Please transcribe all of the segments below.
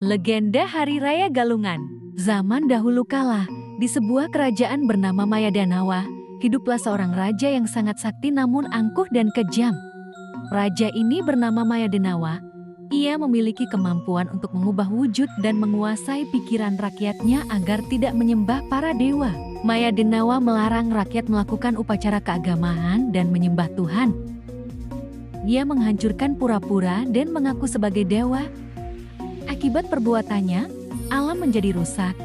Legenda Hari Raya Galungan. Zaman dahulu kala, di sebuah kerajaan bernama Mayadanawa, hiduplah seorang raja yang sangat sakti namun angkuh dan kejam. Raja ini bernama Mayadanawa. Ia memiliki kemampuan untuk mengubah wujud dan menguasai pikiran rakyatnya agar tidak menyembah para dewa. Mayadanawa melarang rakyat melakukan upacara keagamaan dan menyembah Tuhan. Ia menghancurkan pura-pura dan mengaku sebagai dewa. Akibat perbuatannya, alam menjadi rusak,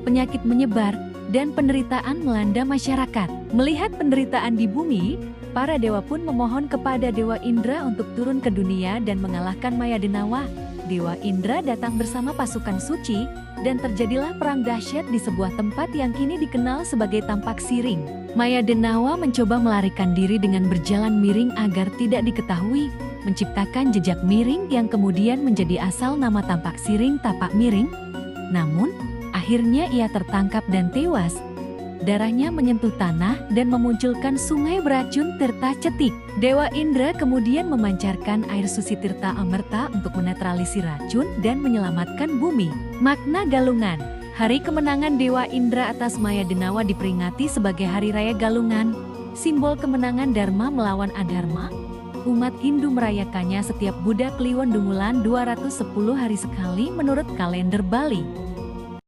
penyakit menyebar, dan penderitaan melanda masyarakat. Melihat penderitaan di bumi, para dewa pun memohon kepada Dewa Indra untuk turun ke dunia dan mengalahkan Mayadanawa. Dewa Indra datang bersama pasukan suci, dan terjadilah perang dahsyat di sebuah tempat yang kini dikenal sebagai Tampak Siring. Mayadanawa mencoba melarikan diri dengan berjalan miring agar tidak diketahui, menciptakan jejak miring yang kemudian menjadi asal nama Tampak Siring Tapak Miring. Namun, akhirnya ia tertangkap dan tewas. Darahnya menyentuh tanah dan memunculkan sungai beracun Tirta Cetik. Dewa Indra kemudian memancarkan air suci Tirta Amerta untuk menetralisir racun dan menyelamatkan bumi. Makna Galungan. Hari kemenangan Dewa Indra atas Mayadanawa diperingati sebagai Hari Raya Galungan, simbol kemenangan Dharma melawan Adharma. Umat Hindu merayakannya setiap Buddha Kliwon Dungulan 210 hari sekali menurut kalender Bali.